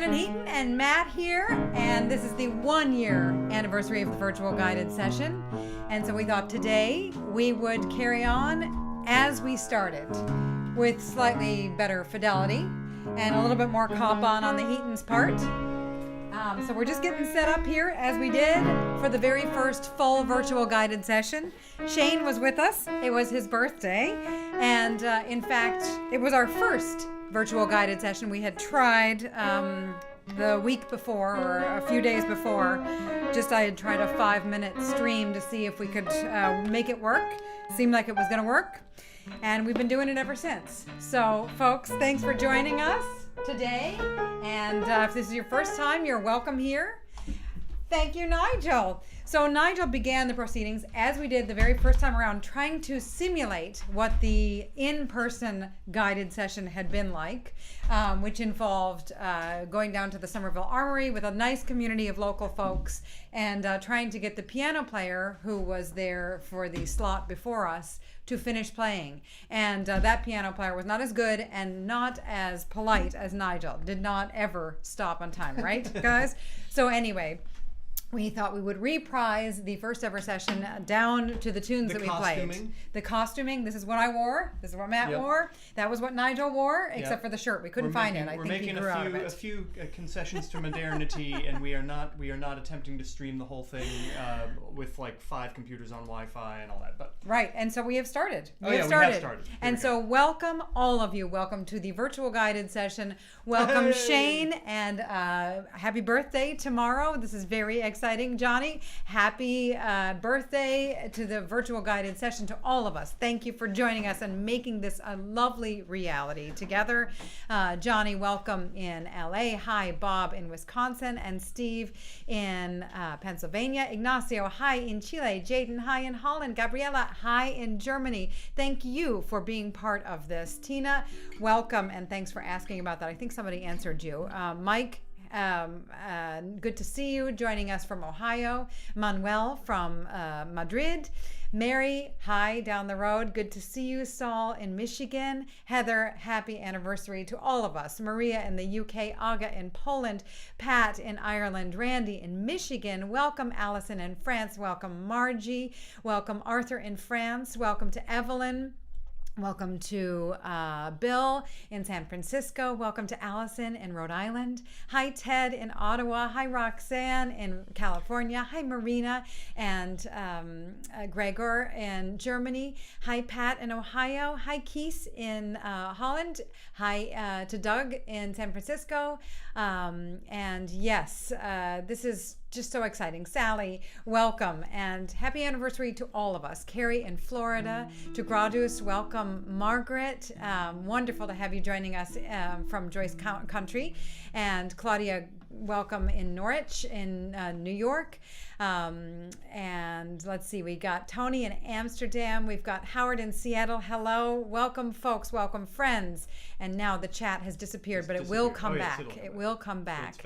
Shannon Heaton and Matt here, and this is the 1-year anniversary of the virtual guided session. And so we thought today we would carry on as we started, with slightly better fidelity and a little bit more cop on the Heaton's part. So we're just getting set up here as we did for the very first full virtual guided session. Shane was with us. It was his birthday. And in fact, it was our first virtual guided session. We had tried the week before, or a few days before. I had tried a 5-minute stream to see if we could make it work. Seemed like it was going to work. And we've been doing it ever since. So folks, thanks for joining us today. And if this is your first time, you're welcome here. Thank you, Nigel. So Nigel began the proceedings, as we did the very first time around, trying to simulate what the in-person guided session had been like, which involved going down to the Somerville Armory with a nice community of local folks and trying to get the piano player who was there for the slot before us to finish playing. And that piano player was not as good and not as polite as Nigel. Did not ever stop on time, right, guys? So anyway, we thought we would reprise the first ever session down to the tunes that we played. The costuming. This is what I wore. This is what Matt wore. That was what Nigel wore, except for the shirt. We couldn't find it. I think he grew out of it. We're making a few concessions to modernity, and we are not attempting to stream the whole thing with like 5 computers on Wi-Fi and all that. But right, and so we have started. We have started. And so welcome all of you. Welcome to the virtual guided session. Welcome Shane, and happy birthday tomorrow. This is very exciting. Johnny, happy birthday to the virtual guided session to all of us. Thank you for joining us and making this a lovely reality together. Johnny, welcome in LA. Hi, Bob in Wisconsin, and Steve in Pennsylvania. Ignacio, hi in Chile. Jaden, hi in Holland. Gabriela, hi in Germany. Thank you for being part of this. Tina, welcome, and thanks for asking about that. I think somebody answered you. Mike, good to see you, joining us from Ohio. Manuel from Madrid. Mary, hi down the road, good to see you. Saul in Michigan. Heather, happy anniversary to all of us. Maria in the UK. Aga in Poland. Pat in Ireland. Randy in Michigan. Welcome Allison in France. Welcome Margie. Welcome Arthur in France. Welcome to Evelyn. Welcome to Bill in San Francisco. Welcome to Allison in Rhode Island. Hi, Ted in Ottawa. Hi, Roxanne in California. Hi, Marina and Gregor in Germany. Hi, Pat in Ohio. Hi, Kees in Holland. Hi to Doug in San Francisco. And yes, this is just so exciting. Sally, welcome, and happy anniversary to all of us. Carrie in Florida, to Gradus, welcome. Margaret, wonderful to have you joining us from Joyce Country. And Claudia, welcome in Norwich in New York. And let's see, we got Tony in Amsterdam. We've got Howard in Seattle. Hello, welcome folks, welcome friends. And now the chat has disappeared, but it will come back. It will come back.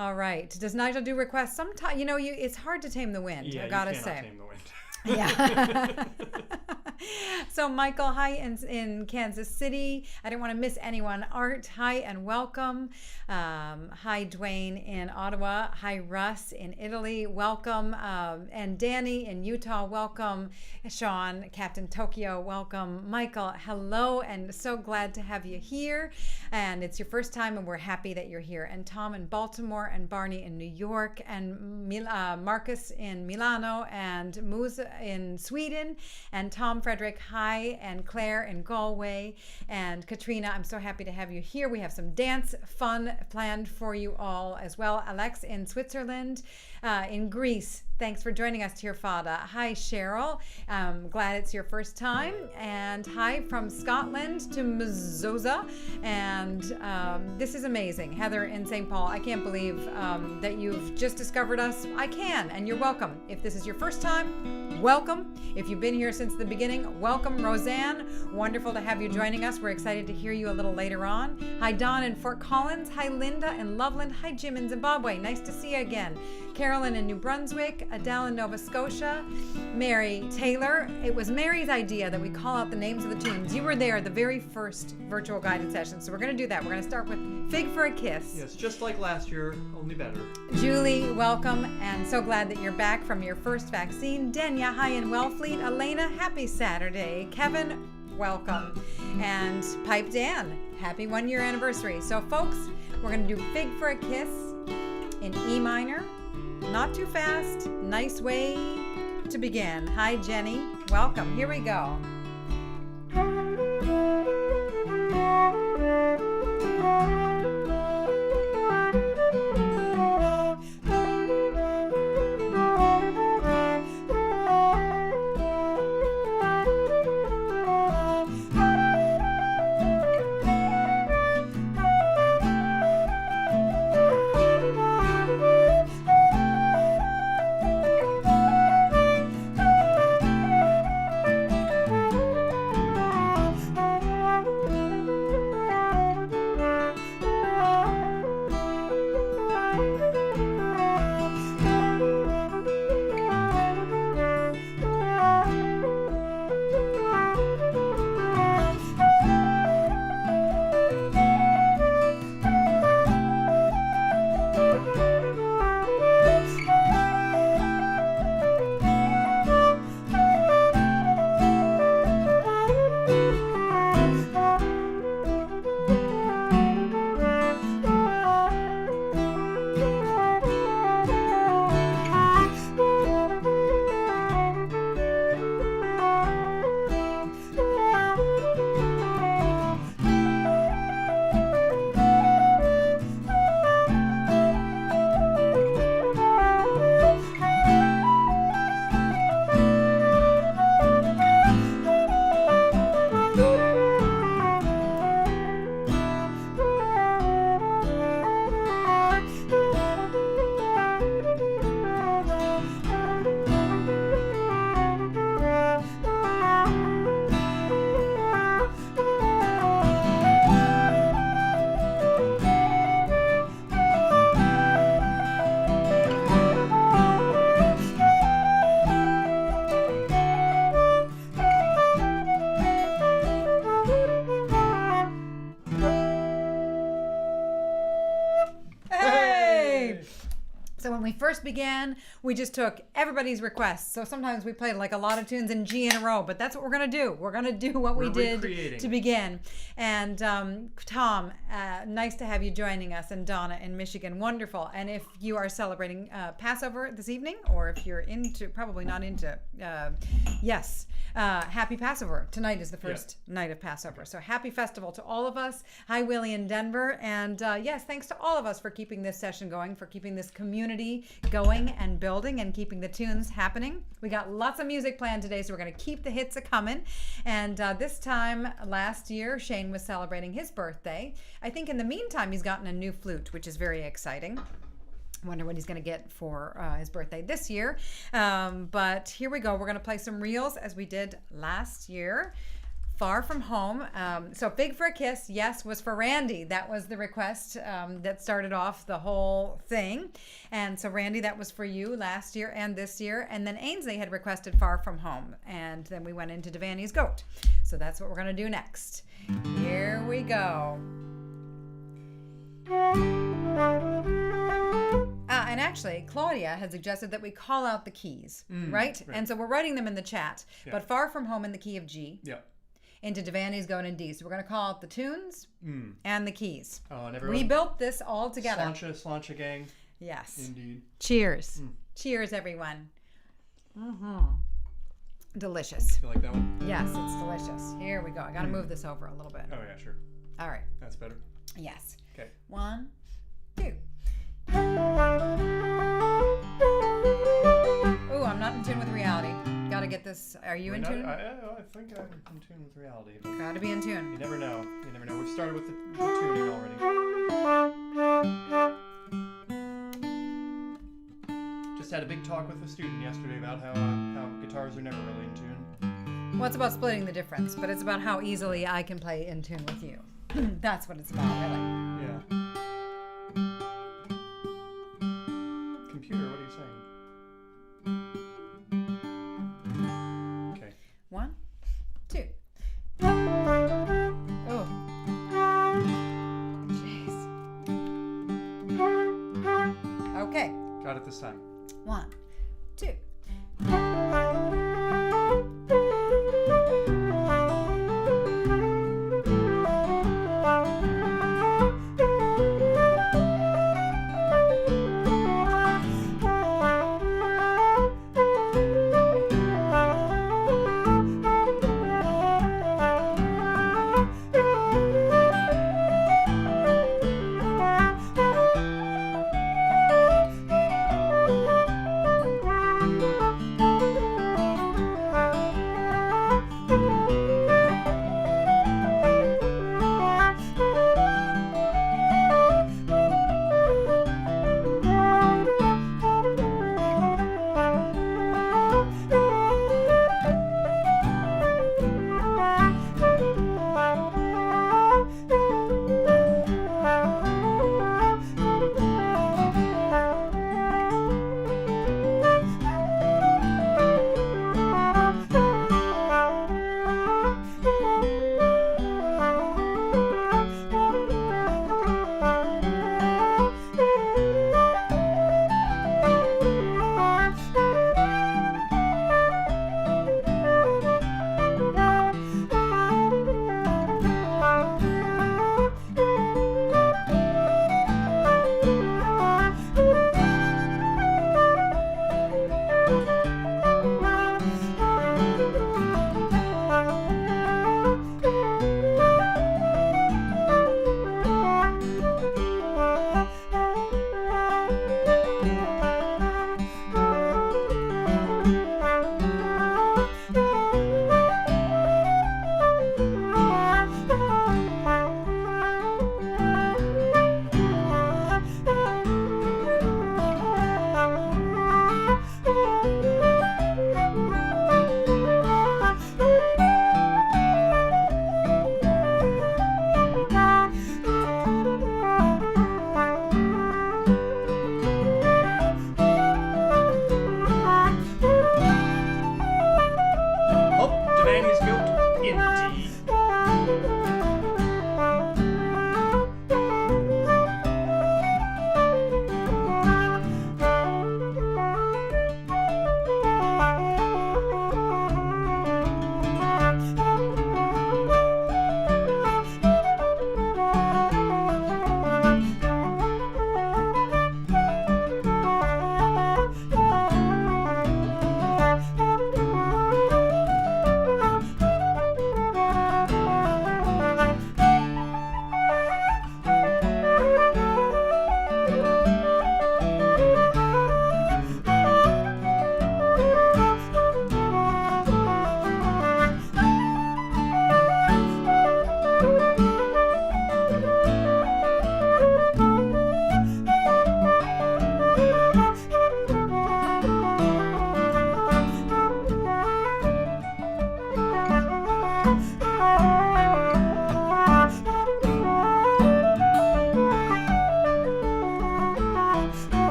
All right. Does Nigel do requests? Sometimes, it's hard to tame the wind, I gotta say. Tame the wind. Yeah. So Michael, hi in Kansas City. I didn't want to miss anyone. Art, hi and welcome. Hi Dwayne in Ottawa. Hi Russ in Italy. Welcome. And Danny in Utah. Welcome. Sean, Captain Tokyo. Welcome. Michael, hello, and so glad to have you here. And it's your first time, and we're happy that you're here. And Tom in Baltimore, and Barney in New York, and Marcus in Milano, and Musa in Sweden, and Tom Frederick, hi, and Claire in Galway, and Katrina, I'm so happy to have you here. We have some dance fun planned for you all as well. Alex in Switzerland, in Greece. Thanks for joining us, Tirfada. Hi, Cheryl. Glad it's your first time. And hi from Scotland to Mzoza. And this is amazing. Heather in St. Paul. I can't believe that you've just discovered us. I can, and you're welcome. If this is your first time, welcome. If you've been here since the beginning, welcome. Roseanne, wonderful to have you joining us. We're excited to hear you a little later on. Hi, Don in Fort Collins. Hi, Linda in Loveland. Hi, Jim in Zimbabwe. Nice to see you again. Carolyn in New Brunswick. Adele in Nova Scotia, Mary Taylor. It was Mary's idea that we call out the names of the tunes. You were there at the very first virtual guided session, so we're going to do that. We're going to start with Fig for a Kiss. Yes, just like last year, only better. Julie, welcome, and so glad that you're back from your first vaccine. Denya, hi in Wellfleet. Elena, happy Saturday. Kevin, welcome. And Pipe Dan, happy 1 year anniversary. So folks, we're going to do Fig for a Kiss in E minor. Not too fast. Nice way to begin. Hi Jenny, welcome. Here we go. First began, we just took everybody's requests. So sometimes we played like a lot of tunes in G in a row, but that's what we're going to do. We're going to do what we did to begin. And Tom, nice to have you joining us, and Donna in Michigan, wonderful. And if you are celebrating Passover this evening, or if you're into, probably not into, yes, happy Passover. Tonight is the first night of Passover. So happy festival to all of us. Hi, Willie in Denver. And yes, thanks to all of us for keeping this session going, for keeping this community going and building and keeping the tunes happening. We got lots of music planned today, so we're going to keep the hits a-coming. And this time last year, Shane was celebrating his birthday. I think in the meantime, he's gotten a new flute, which is very exciting. Wonder what he's going to get for his birthday this year. But here we go. We're going to play some reels as we did last year. Far From Home. So Fig for a Kiss, yes, was for Randy. That was the request that started off the whole thing. And so Randy, that was for you last year and this year. And then Ainsley had requested Far From Home. And then we went into Devanney's Goat. So that's what we're going to do next. Here we go. And actually, Claudia had suggested that we call out the keys, right? And so we're writing them in the chat. Yeah. But Far From Home in the key of G. Yeah. Into Devanney's Going in D. So we're going to call out the tunes and the keys. Oh, and everyone. We built this all together. Slancha gang. Yes. Indeed. Cheers. Cheers, everyone. Delicious. You like that one? Yes, it's delicious. Here we go. I got to move this over a little bit. Oh, yeah, sure. All right. That's better. Yes. Okay. 1, 2. Ooh, I'm not in tune with reality. Gotta get this. Are you in tune? I think I'm in tune with reality. Gotta be in tune. You never know. You never know. We've started with the tuning already. Just had a big talk with a student yesterday about how guitars are never really in tune. Well, it's about splitting the difference, but it's about how easily I can play in tune with you. That's what it's about, really. Yeah. Computer, what are you saying?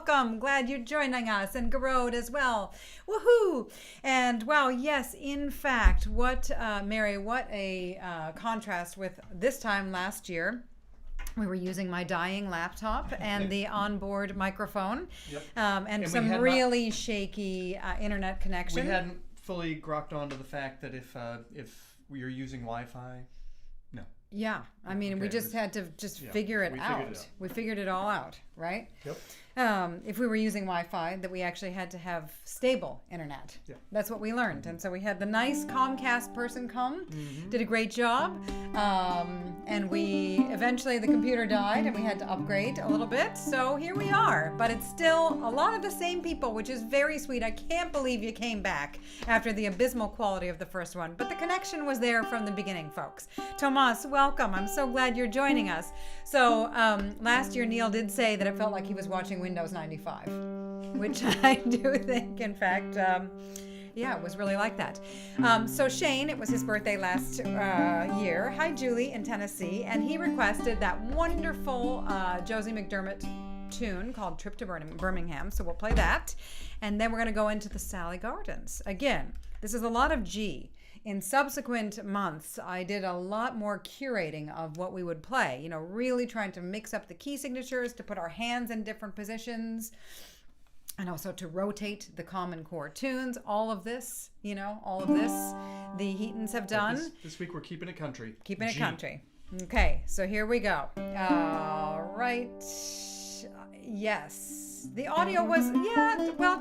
welcome. Glad you're joining us. And Garode as well. Woohoo! And wow, yes, in fact, Mary, what a contrast with this time last year. We were using my dying laptop and the onboard microphone, and some really shaky internet connection. We hadn't fully grokked onto the fact that if we are using Wi-Fi, no. Yeah, I mean, we just had to figure it out. We figured it all out, right? Yep. If we were using Wi-Fi, that we actually had to have stable internet. Yeah. That's what we learned. And so we had the nice Comcast person come, did a great job. And eventually the computer died and we had to upgrade a little bit. So here we are. But it's still a lot of the same people, which is very sweet. I can't believe you came back after the abysmal quality of the first one. But the connection was there from the beginning, folks. Tomas, welcome. I'm so glad you're joining us. So last year, Neil did say that it felt like he was watching Windows 95, which I do think, in fact, it was really like that. So Shane, it was his birthday last year. Hi, Julie in Tennessee. And he requested that wonderful Josie McDermott tune called Trip to Birmingham. So we'll play that. And then we're going to go into the Sally Gardens. Again, this is a lot of G. In subsequent months, I did a lot more curating of what we would play, really trying to mix up the key signatures, to put our hands in different positions, and also to rotate the common core tunes. All of this, the Heatons have done. This week we're keeping it country. Keeping it country. Okay, so here we go. All right. Yes. The audio was,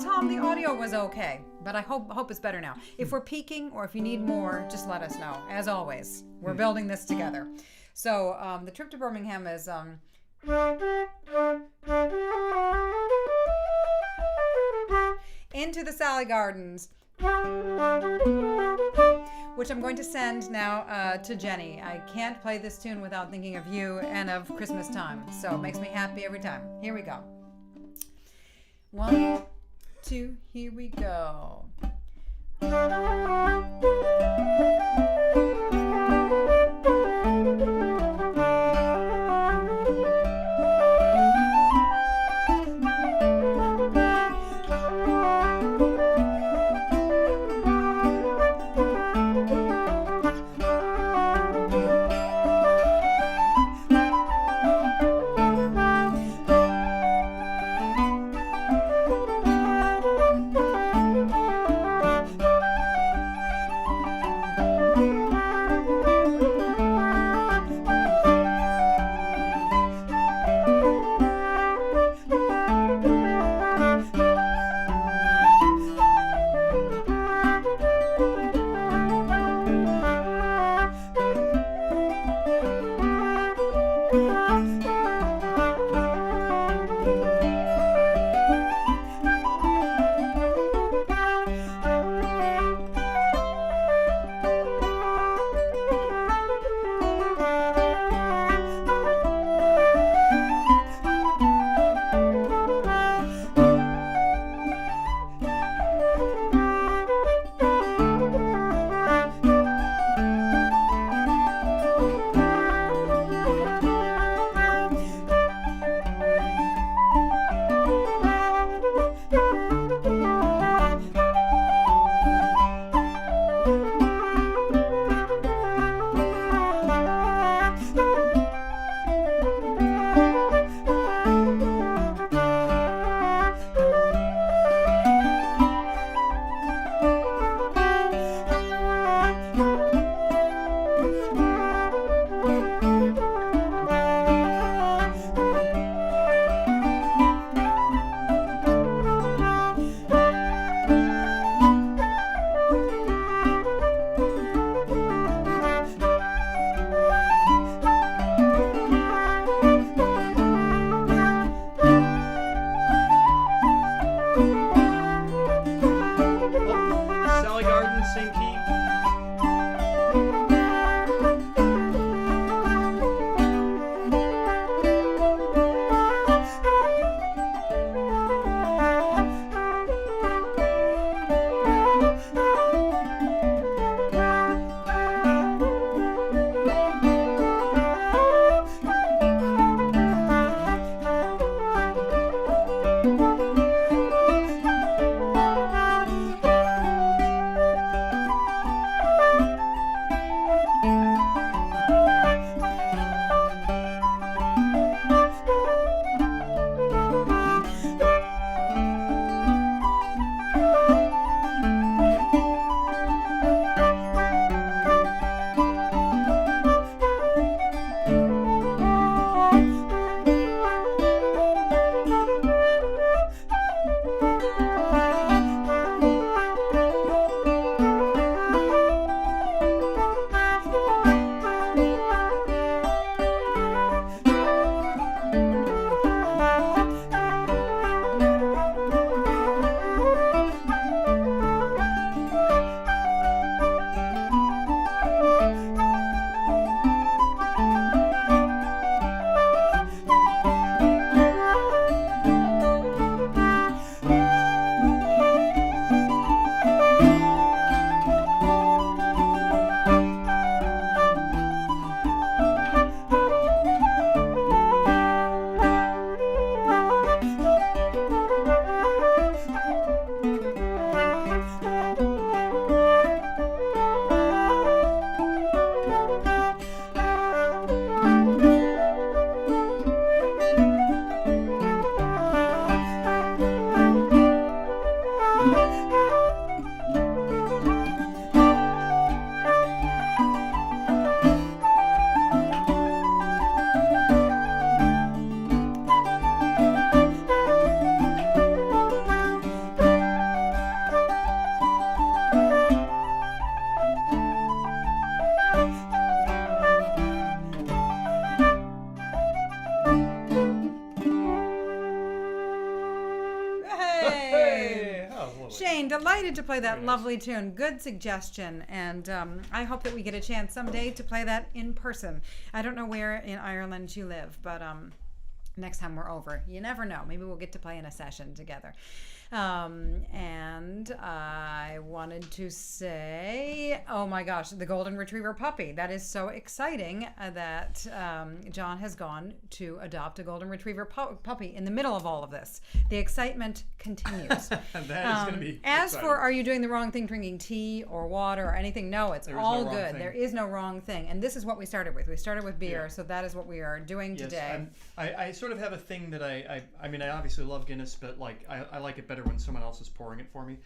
Tom, the audio was okay, but I hope it's better now. If we're peaking or if you need more, just let us know. As always, we're building this together. So the Trip to Birmingham is Into the Sally Gardens, which I'm going to send now to Jenny. I can't play this tune without thinking of you and of Christmas time, so it makes me happy every time. Here we go. 1, 2, here we go. excited to play that Very nice. lovely tune. Good suggestion. And I hope that we get a chance someday to play that in person. I don't know where in Ireland you live, but next time we're over, you never know. Maybe we'll get to play in a session together. And I wanted to say, oh my gosh, the Golden Retriever puppy. That is so exciting that John has gone to adopt a Golden Retriever puppy in the middle of all of this. The excitement continues. That is going to be As exciting. for, are you doing the wrong thing drinking tea or water or anything? No, it's There is all no wrong good. thing. There is no wrong thing. And this is what we started with. We started with beer, Yeah. so that is what we are doing today. I sort of have a thing that I mean, I obviously love Guinness, but like I like it better when someone else is pouring it for me.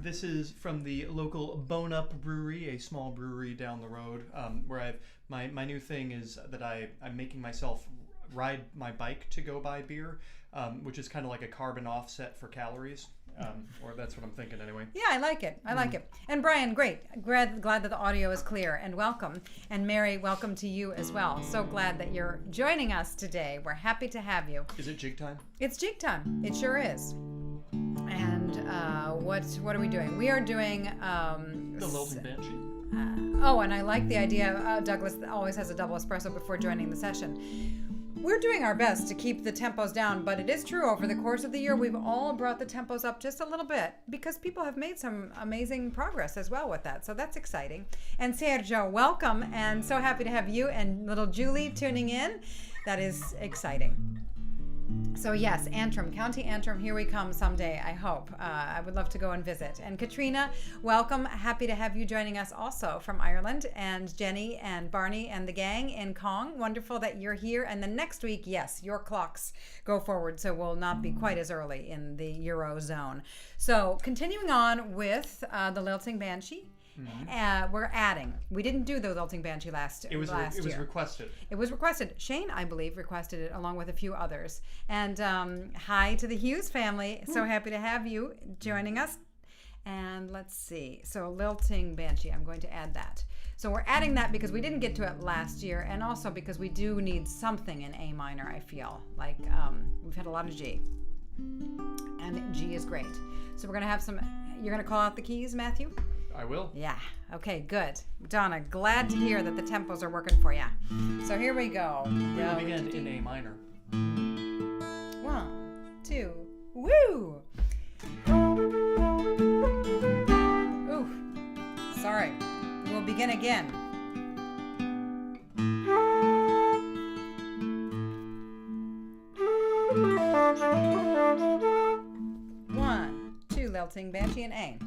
This is from the local Bone Up Brewery, a small brewery down the road, where I've my new thing is that I'm making myself ride my bike to go buy beer, which is kind of like a carbon offset for calories. Or that's what I'm thinking anyway. Yeah, I like it. I like it. And Brian, great. Glad that the audio is clear, and welcome. And Mary, welcome to you as well. So glad that you're joining us today. We're happy to have you. Is it jig time? It's jig time. It sure is. And what are we doing? We are doing The Lilting Banshee. and I like the idea. Douglas always has a double espresso before joining the session. We're doing our best to keep the tempos down, but it is true over the course of the year we've all brought the tempos up just a little bit because people have made some amazing progress as well with that. So that's exciting. And Sergio, welcome, and so happy to have you and little Julie tuning in. That is exciting. So yes, Antrim, County Antrim, here we come someday, I hope. I would love to go and visit. And Katrina, welcome. Happy to have you joining us also from Ireland. And Jenny and Barney and the gang in Kong. Wonderful that you're here. And then next week, yes, your clocks go forward, so we'll not be quite as early in the Eurozone. So continuing on with the Lilting Banshee. We're adding. We didn't do the Lilting Banshee last year. It was requested. It was requested. Shane, I believe, requested it along with a few others. And hi to the Hughes family. So happy to have you joining us. And let's see. So Lilting Banshee, I'm going to add that. So we're adding that because we didn't get to it last year, and also because we do need something in A minor, I feel. Like we've had a lot of G. And G is great. So we're going to have some, you're going to call out the keys, Matthew? I will. Yeah. Okay, good. Donna, glad to hear that the tempos are working for you. So here we go. We will begin in A minor. 1, 2, woo! Ooh, sorry. We'll begin again. 1, 2, Lilting Banshee and A.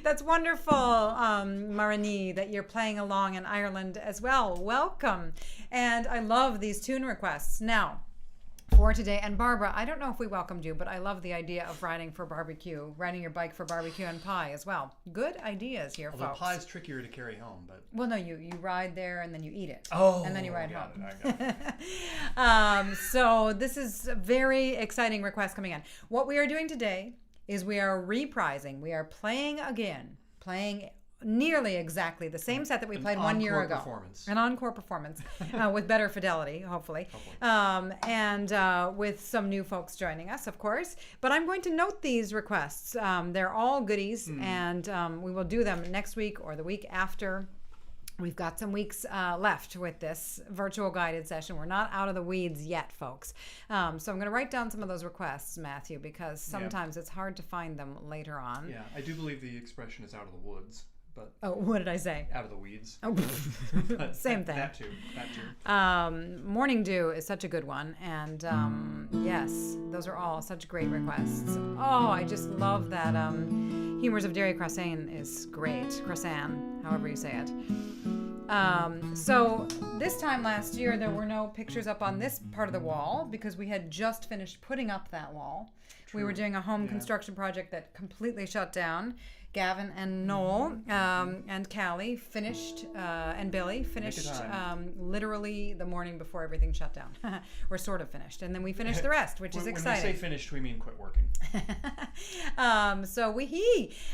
That's wonderful, Marini, that you're playing along in Ireland as well. Welcome. And I love these tune requests. Now, for today, and Barbara, I don't know if we welcomed you, but I love the idea of riding your bike for barbecue and pie as well. Good ideas here, Although folks. pie's trickier to carry home, but... Well, no, you ride there and then you eat it. Oh, and then you ride home. I got it. So this is a very exciting request coming in. What we are doing today is we are reprising. We are playing nearly exactly the same set that we played 1 year ago. An encore performance with better fidelity, hopefully. And with some new folks joining us, of course. But I'm going to note these requests. They're all goodies, and we will do them next week or the week after. We've got some weeks left with this virtual guided session. We're not out of the weeds yet, folks. So I'm going to write down some of those requests, Matthew, because sometimes it's hard to find them later on. Yeah, I do believe the expression is out of the woods. But oh, what did I say? Out of the weeds. Oh, same thing. That too. Morning Dew is such a good one. And yes, those are all such great requests. Oh, I just love that. Humors of Dairy Croissant is great. Croissant, however you say it. So this time last year, there were no pictures up on this part of the wall because we had just finished putting up that wall. True. We were doing a home construction project that completely shut down. Gavin and Noel and Callie finished, and Billy finished literally the morning before everything shut down. We're sort of finished. And then we finished the rest, which is exciting. When we say finished, we mean quit working.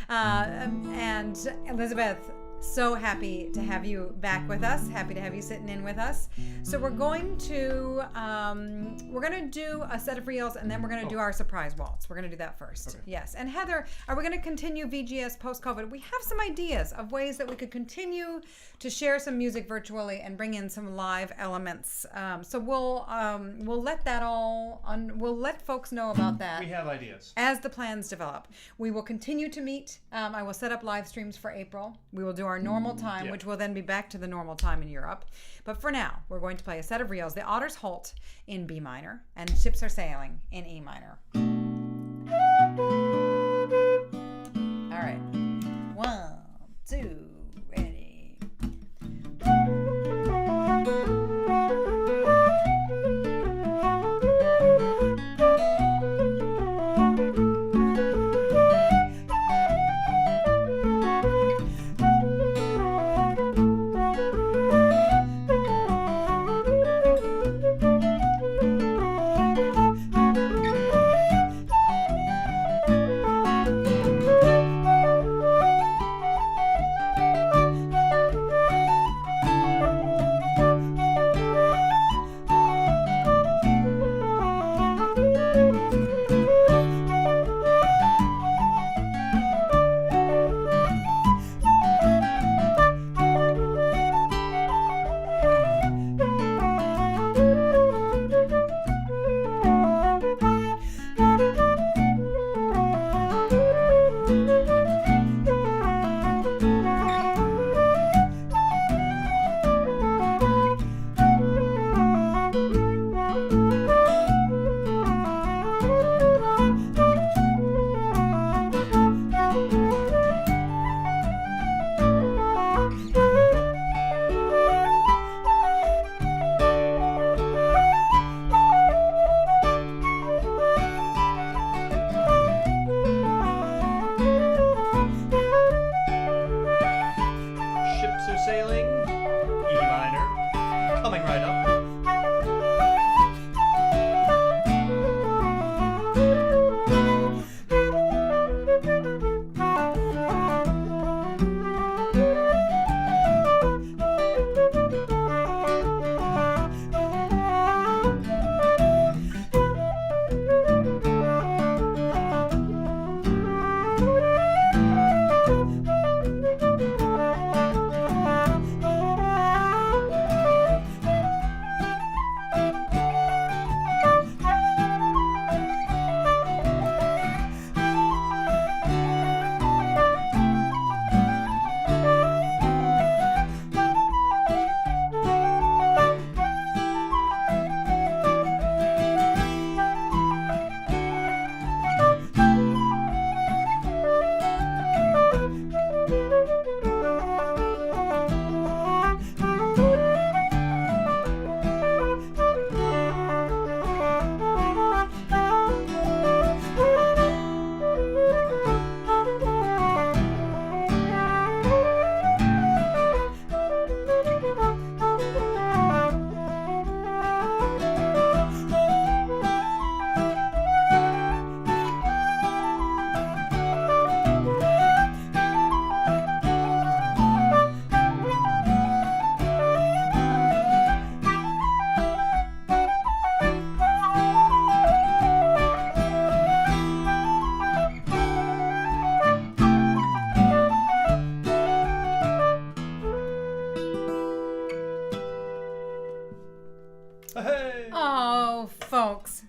And Elizabeth, so happy to have you back with us. Happy to have you sitting in with us. So we're going to do a set of reels, and then we're going to do our surprise waltz. We're going to do that first. Okay. Yes. And Heather, are we going to continue VGS post-COVID? We have some ideas of ways that we could continue to share some music virtually and bring in some live elements. So we'll let that we'll let folks know about that. We have ideas as the plans develop. We will continue to meet. I will set up live streams for April. We will do our normal time, which will then be back to the normal time in Europe. But for now, we're going to play a set of reels. The Otter's Holt in B minor and Ships Are Sailing in E minor. All right. 1, 2, ready.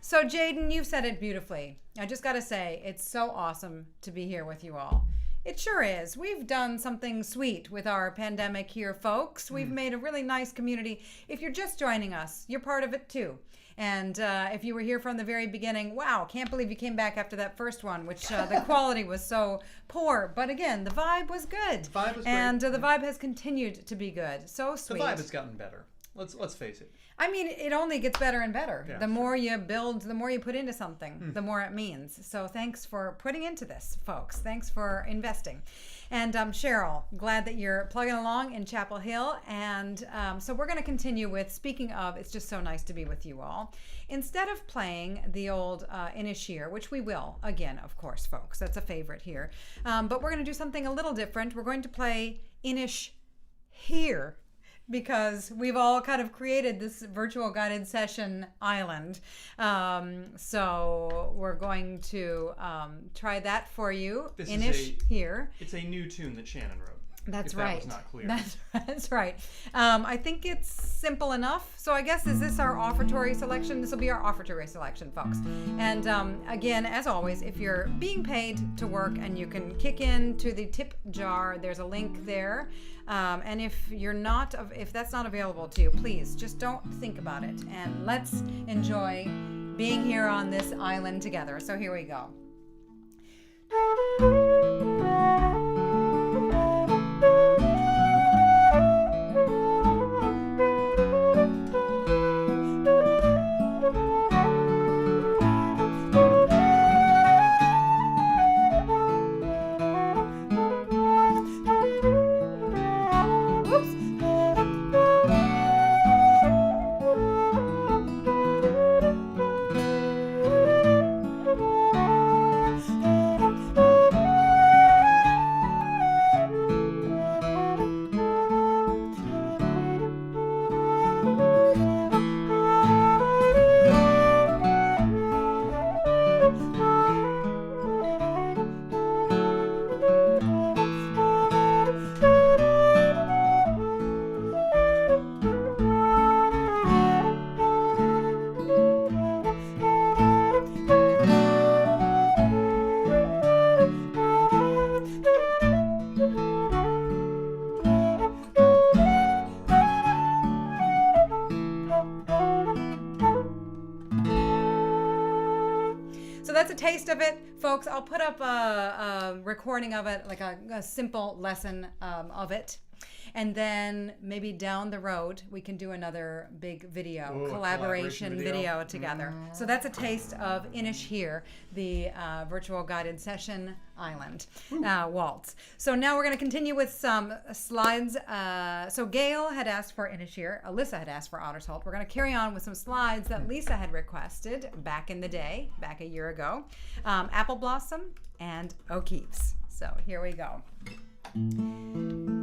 So Jaden, you've said it beautifully. I just got to say, it's so awesome to be here with you all. It sure is. We've done something sweet with our pandemic here, folks. We've made a really nice community. If you're just joining us, you're part of it too. And if you were here from the very beginning, wow, can't believe you came back after that first one, which the quality was so poor. But again, the vibe was good. The vibe was and great. The vibe has continued to be good. So sweet. The vibe has gotten better. Let's face it. I mean, it only gets better and better. Yeah, the more you build, the more you put into something, the more it means. So thanks for putting into this, folks. Thanks for investing. And Cheryl, glad that you're plugging along in Chapel Hill. And so we're going to continue with, speaking of, it's just so nice to be with you all. Instead of playing the old Inishir, which we will, again, of course, folks. That's a favorite here. But we're going to do something a little different. We're going to play Inish here, because we've all kind of created this virtual guided session island. So we're going to try that for you. Inish here. It's a new tune that Shannon wrote. That's if right. That was not clear. That's right. I think it's simple enough. So I guess, is this our offertory selection? This will be our offertory selection, folks. And again, as always, if you're being paid to work and you can kick into the tip jar, there's a link there. And if that's not available to you, please just don't think about it. And let's enjoy being here on this island together. So here we go. That's a taste of it, folks. I'll put up a recording of it, like a simple lesson of it. And then maybe down the road, we can do another big video, collaboration video together. So that's a taste of Inish here, the virtual guided session island waltz. So now we're going to continue with some slides. So Gail had asked for Inish here. Alyssa had asked for Otter's Holt. We're going to carry on with some slides that Lisa had requested back in the day, back a year ago. Apple Blossom and O'Keefe's. So here we go.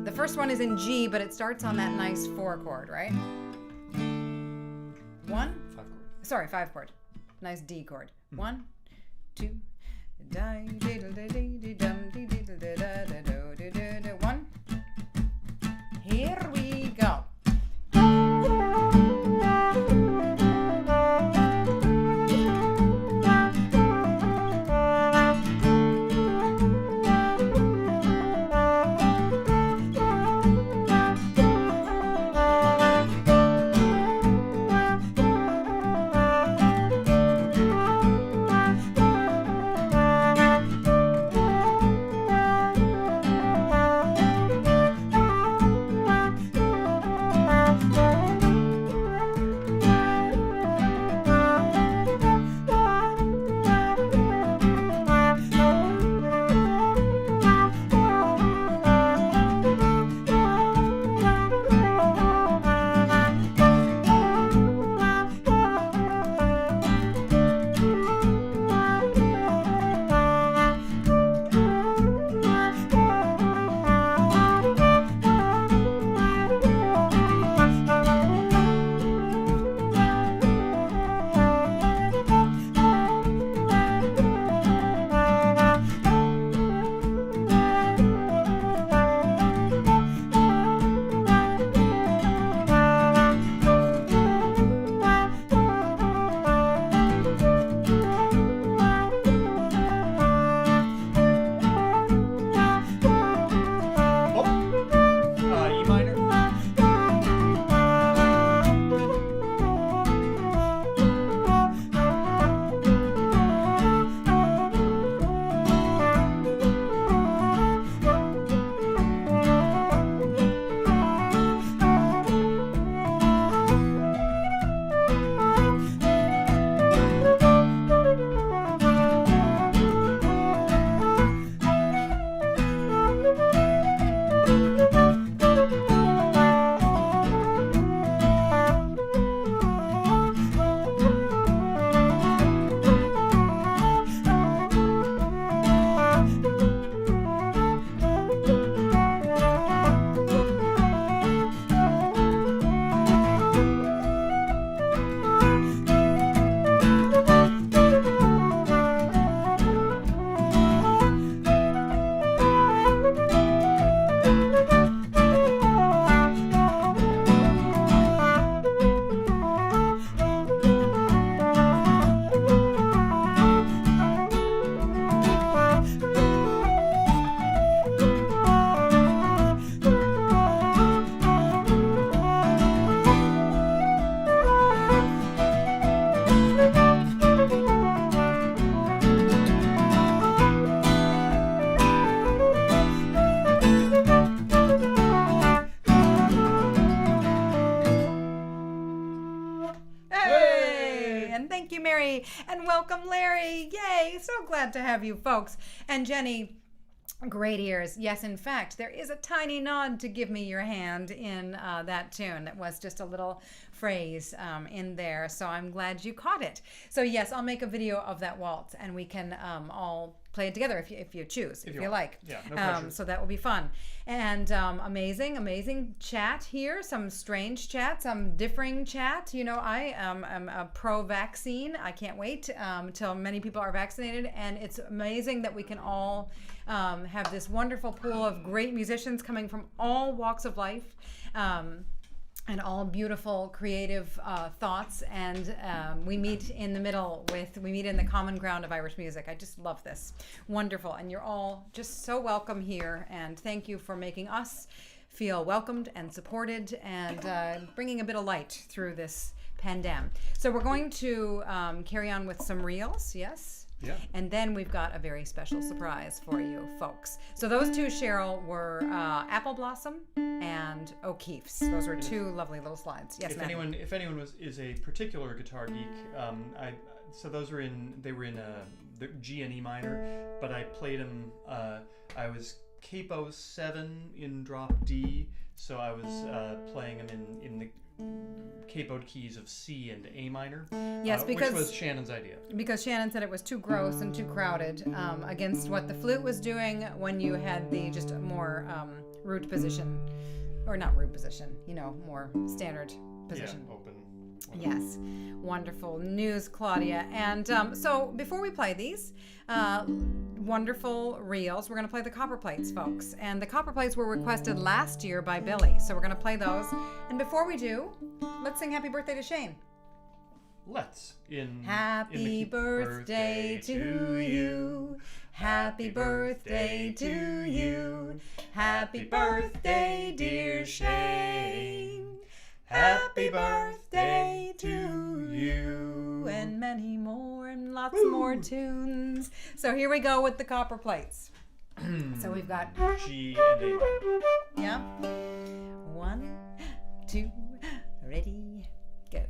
The first one is in G, but it starts on that nice 4 chord, right? 1? 5 chord. Sorry, 5 chord. Nice D chord. 1, 2, 1. Here we go. Thank you, Mary. And welcome, Larry. Yay. So glad to have you folks. And Jenny, great ears. Yes, in fact, there is a tiny nod to Give Me Your Hand in that tune. It was just a little phrase in there. So I'm glad you caught it. So yes, I'll make a video of that waltz and we can all play it together if you choose, if you like. Yeah, no pressure. So that will be fun. And amazing chat here. Some strange chat, some differing chat. You know, I am a pro-vaccine. I can't wait till many people are vaccinated. And it's amazing that we can all have this wonderful pool of great musicians coming from all walks of life. And all beautiful, creative thoughts, and we meet in the middle we meet in the common ground of Irish music. I just love this. Wonderful. And you're all just so welcome here, and thank you for making us feel welcomed and supported and bringing a bit of light through this pandemic. So we're going to carry on with some reels, yes? Yeah. And then we've got a very special surprise for you folks. So those two, Cheryl, were Apple Blossom and O'Keefe's. Those were two lovely little slides. Yes, ma'am. If anyone is a particular guitar geek, so those were they were in the G and E minor, but I played them. I was capo 7 in drop D, so I was playing them in the capoed keys of C and A minor. Yes, because which was Shannon's idea. Because Shannon said it was too gross and too crowded against what the flute was doing when you had the just more root position, or not root position, you know, more standard position. Yeah, open. Yes, wonderful news, Claudia. And so before we play these wonderful reels, we're going to play the Copperplates, folks. And the Copperplates were requested last year by Billy, so we're going to play those. And before we do, let's sing Happy Birthday to Shane. Let's. Happy birthday to you. Happy birthday to you. Happy birthday, dear Shane. Happy birthday to you, and many more, and lots more tunes. So here we go with the Copperplates. So we've got G and A. Yeah. 1, 2, ready, go.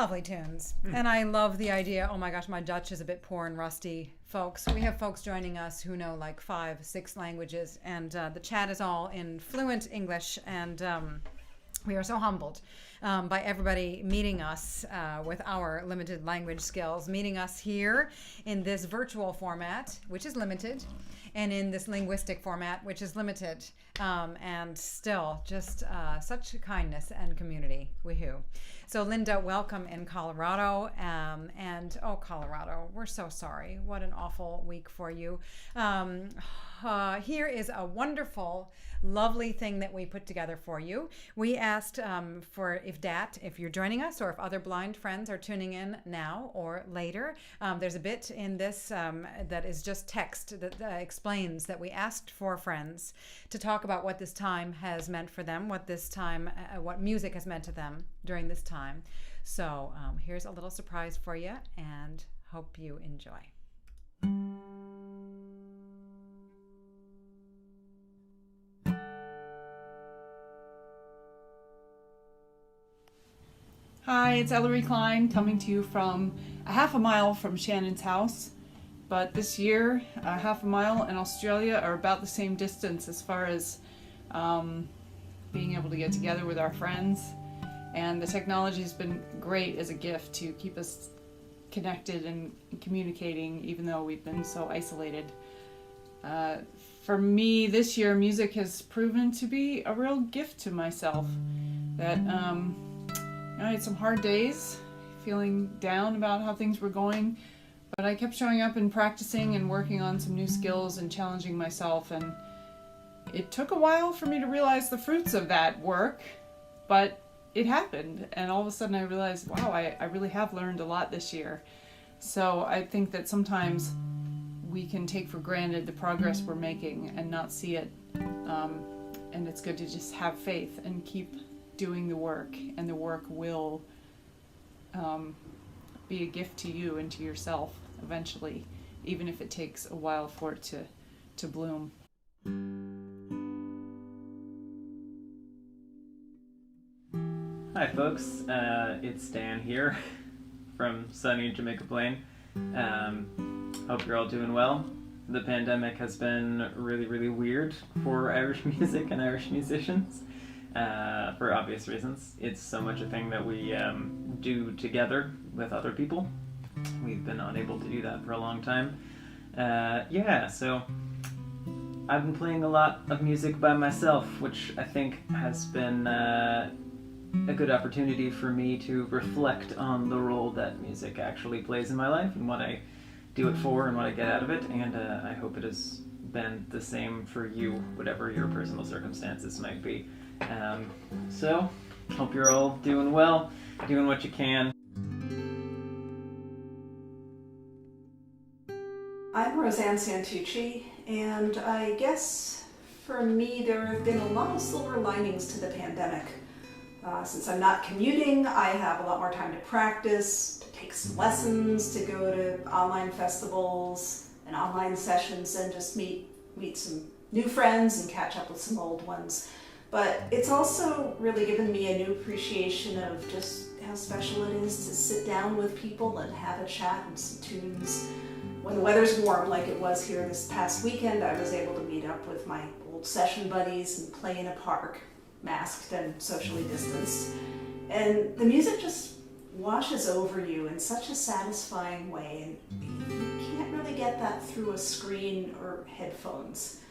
lovely tunes. And I love the idea. Oh my gosh, my Dutch is a bit poor and rusty, folks. We have folks joining us who know like 5, 6 languages, and the chat is all in fluent English, and we are so humbled by everybody meeting us with our limited language skills, meeting us here in this virtual format, which is limited, and in this linguistic format, which is limited, and still just such kindness and community. Woohoo. So Linda, welcome in Colorado, and oh, Colorado, we're so sorry. What an awful week for you. Here is a wonderful, lovely thing that we put together for you. We asked for if you're joining us or if other blind friends are tuning in now or later, there's a bit in this that is just text that explains that we asked for friends to talk about what this time has meant for them, what music has meant to them during this time. So here's a little surprise for you, and hope you enjoy. Hi, it's Ellery Klein coming to you from a half a mile from Shannon's house. But this year, a half a mile and Australia are about the same distance as far as being able to get together with our friends. And the technology has been great as a gift to keep us connected and communicating, even though we've been so isolated. For me, this year, music has proven to be a real gift to myself. That I had some hard days, feeling down about how things were going, but I kept showing up and practicing and working on some new skills and challenging myself, and it took a while for me to realize the fruits of that work, but it happened, and all of a sudden I realized, wow, I really have learned a lot this year. So I think that sometimes we can take for granted the progress we're making and not see it, and it's good to just have faith and keep doing the work, and the work will be a gift to you and to yourself eventually, even if it takes a while for it to bloom. Hi folks, it's Dan here from sunny Jamaica Plain. Hope you're all doing well. The pandemic has been really, really weird for Irish music and Irish musicians. For obvious reasons. It's so much a thing that we do together with other people. We've been unable to do that for a long time. So I've been playing a lot of music by myself, which I think has been a good opportunity for me to reflect on the role that music actually plays in my life and what I do it for and what I get out of it, and I hope it has been the same for you, whatever your personal circumstances might be. So, hope you're all doing well, doing what you can. I'm Roseanne Santucci, and I guess for me there have been a lot of silver linings to the pandemic. Since I'm not commuting, I have a lot more time to practice, to take some lessons, to go to online festivals and online sessions, and just meet some new friends and catch up with some old ones. But it's also really given me a new appreciation of just how special it is to sit down with people and have a chat and some tunes. When the weather's warm, like it was here this past weekend, I was able to meet up with my old session buddies and play in a park, masked and socially distanced. And the music just washes over you in such a satisfying way, and you can't really get that through a screen or headphones.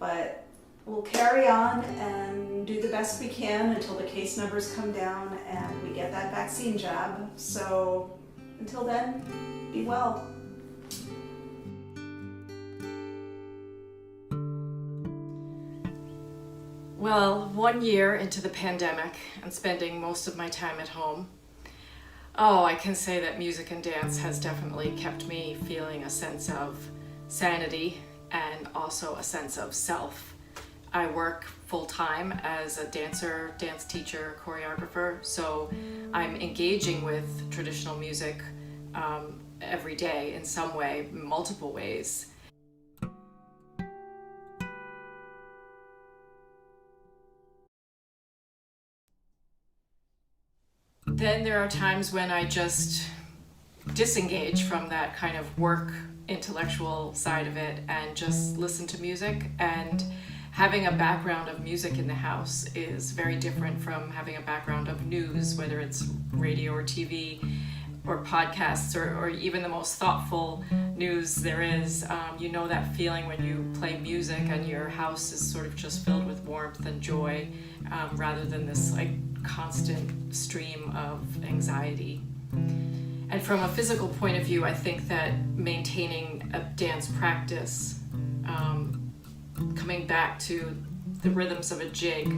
But we'll carry on and do the best we can until the case numbers come down and we get that vaccine jab. So until then, be well. Well, 1 year into the pandemic and spending most of my time at home, I can say that music and dance has definitely kept me feeling a sense of sanity and also a sense of self. I work full-time as a dancer, dance teacher, choreographer, so I'm engaging with traditional music every day in some way, multiple ways. then there are times when I just disengage from that kind of work intellectual side of it and just listen to music. And having a background of music in the house is very different from having a background of news, whether it's radio or TV or podcasts or even the most thoughtful news there is. You know that feeling when you play music and your house is sort of just filled with warmth and joy, rather than this like constant stream of anxiety. And from a physical point of view, I think that maintaining a dance practice, coming back to the rhythms of a jig,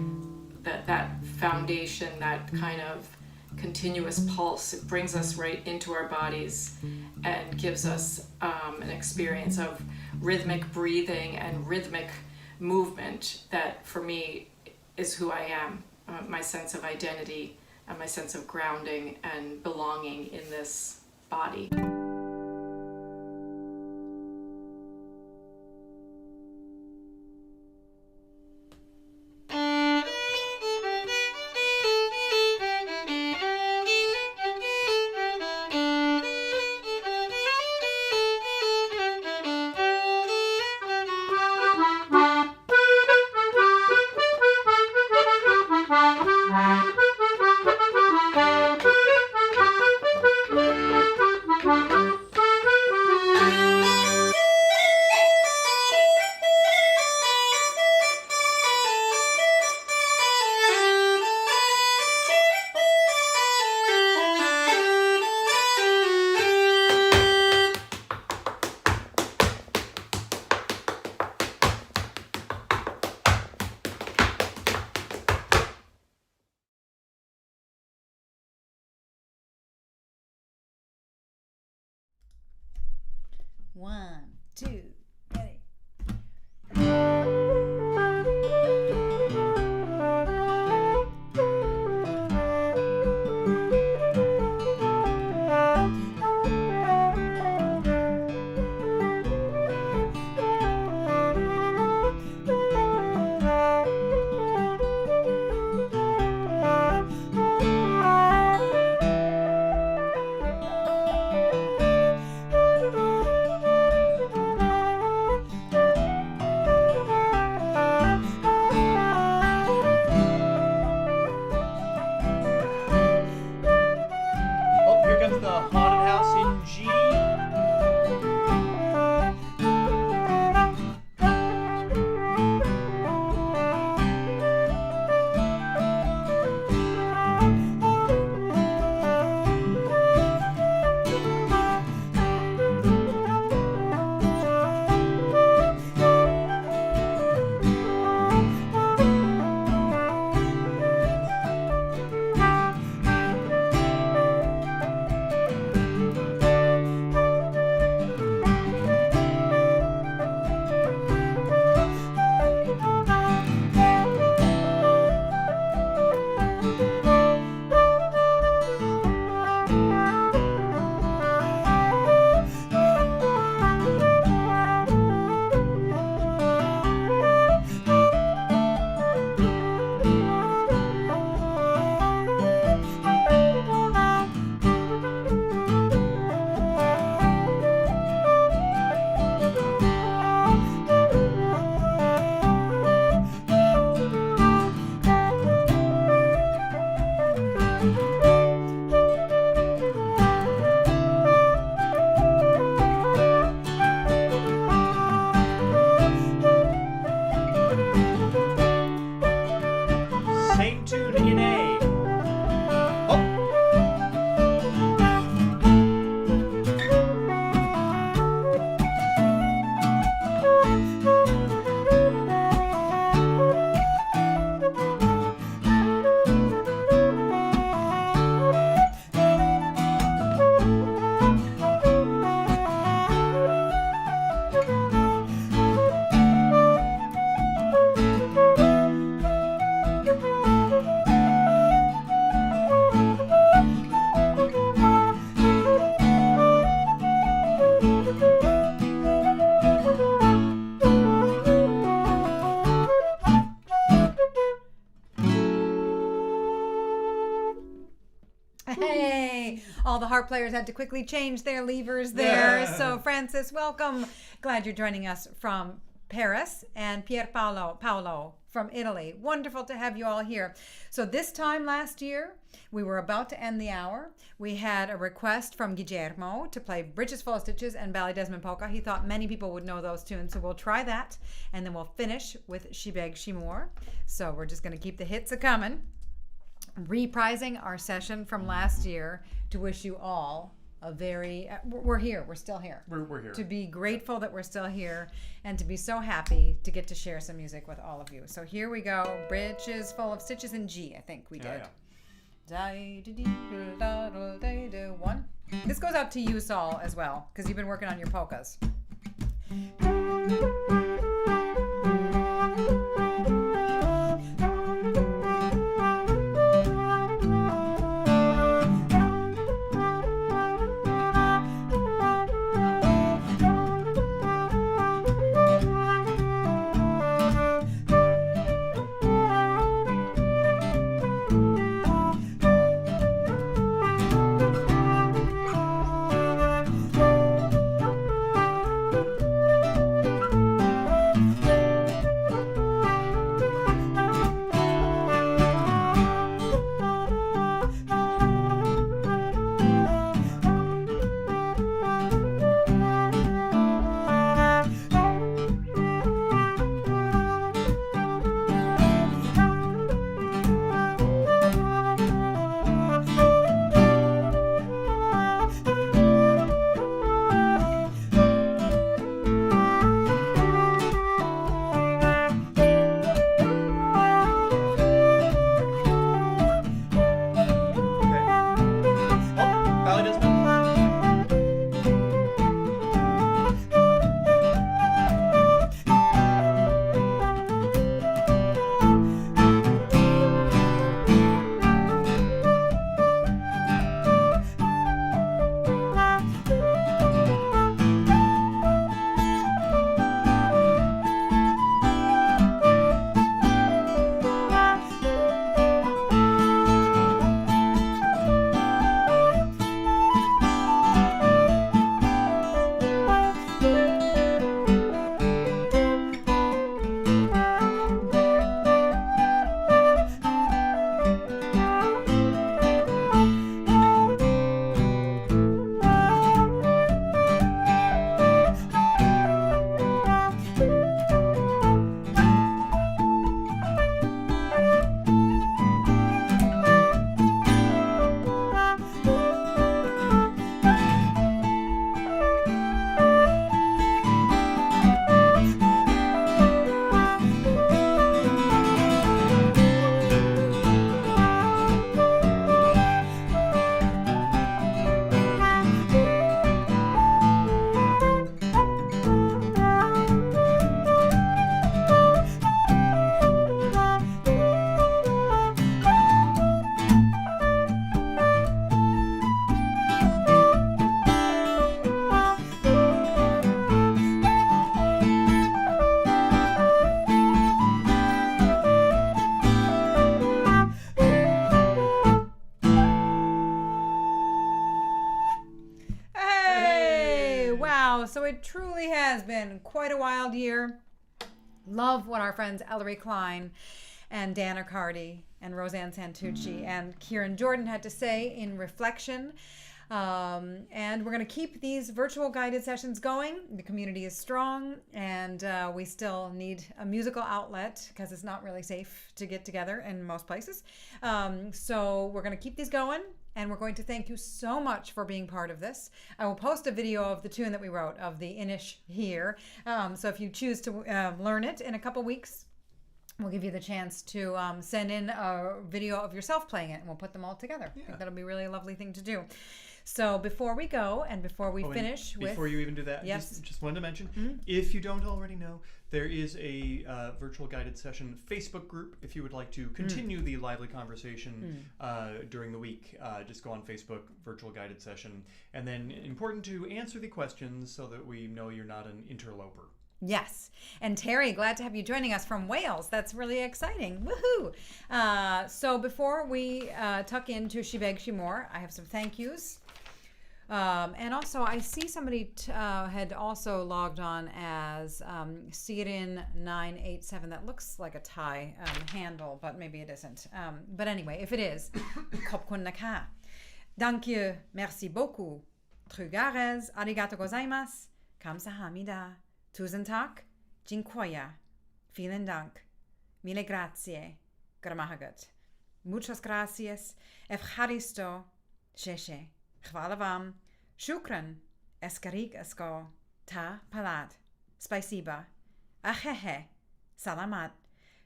that foundation, that kind of continuous pulse, it brings us right into our bodies and gives us an experience of rhythmic breathing and rhythmic movement that for me is who I am, my sense of identity and my sense of grounding and belonging in this body. One, two, ready. All the harp players had to quickly change their levers there. So Francis, welcome. Glad you're joining us from Paris, and Paolo from Italy. Wonderful to have you all here. So this time last year, we were about to end the hour. We had a request from Guillermo to play Britches Full of Stitches and Ballydesmond Polka. He thought many people would know those tunes, so we'll try that, and then we'll finish with Beag Si Mor. So we're just going to keep the hits a-coming, reprising our session from last year to wish you all a very we're here, we're still here, we're here, to be grateful that we're still here, and to be so happy to get to share some music with all of you. So here we go. Britches Full of Stitches in G, I think we did. One. This goes out to you, Saul, as well, because you've been working on your polkas. So it truly has been quite a wild year. Love what our friends Ellery Klein and Dan Riccardi and Roseanne Santucci and Kieran Jordan had to say in reflection. And we're going to keep these virtual guided sessions going. The community is strong, and we still need a musical outlet because it's not really safe to get together in most places. So we're going to keep these going, and we're going to thank you so much for being part of this. I will post a video of the tune that we wrote of the Inish here. So if you choose to learn it in a couple weeks, we'll give you the chance to send in a video of yourself playing it, and we'll put them all together. I think that'll be really a lovely thing to do. So before we go, and before we finish with... Before you even do that, yes. just wanted to mention, if you don't already know, there is a virtual guided session Facebook group. If you would like to continue the lively conversation during the week, just go on Facebook, virtual guided session. And then important to answer the questions so that we know you're not an interloper. Yes. And Terry, glad to have you joining us from Wales. That's really exciting. Woohoo! So before we tuck into Beag Si Mor, I have some thank yous. And also, I see somebody had also logged on as Sirin987. That looks like a Thai handle, but maybe it isn't. But anyway, if it is, Kopkun Naka. Thank you. Merci beaucoup. Trugares. Arigato gozaimasu. Kamsahamnida. Tusen tak. Dziękuję. Vielen Dank. Mille grazie. Gramahagat. Muchas gracias. Evcharisto. Sheshe. Hvala vam. Shukran. Eskarik esko. Ta palat. Spasiba. Ahehe. Salamat.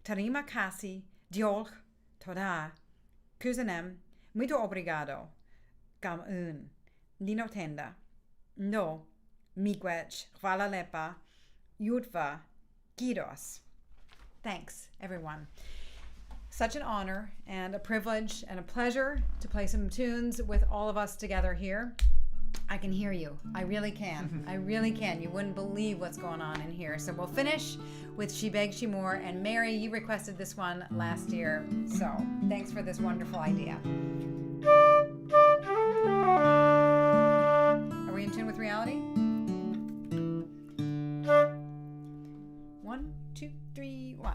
Tarima kasi. Diolch. Toda. Kuzanem. Muito obrigado. Gam un. Nino tenda. No. Miigwech. Hvala lepa. Yudva. Gidos. Thanks, everyone. Such an honor and a privilege and a pleasure to play some tunes with all of us together here. I can hear you. I really can. I really can. You wouldn't believe what's going on in here. So we'll finish with She Beag Si Mor. And Mary, you requested this one last year. So thanks for this wonderful idea. Are we in tune with reality? 1, 2, 3, 1.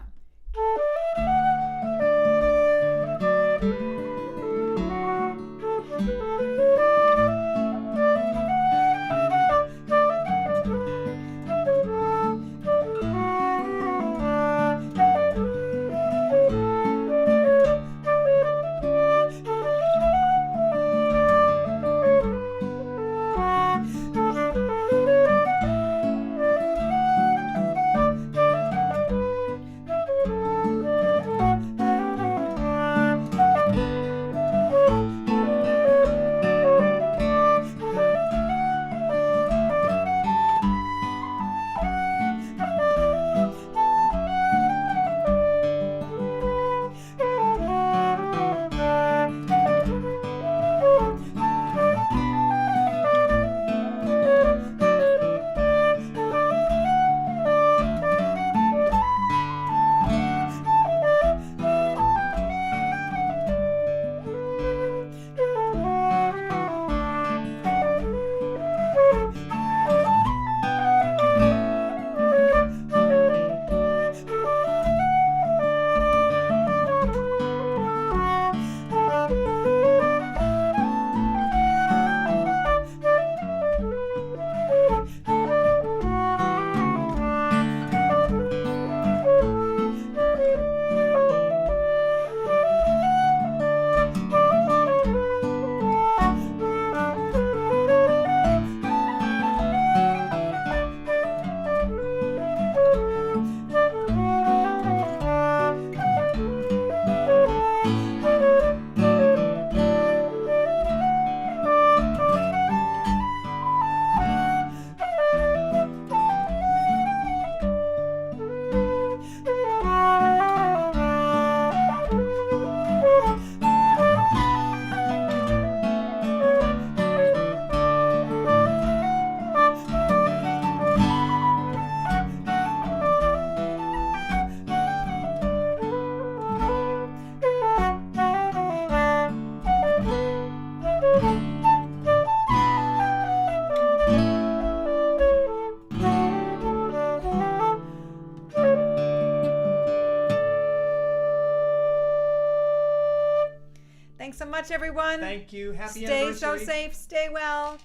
Thanks so much, everyone. Thank you. Happy Stay anniversary. so safe. Stay well.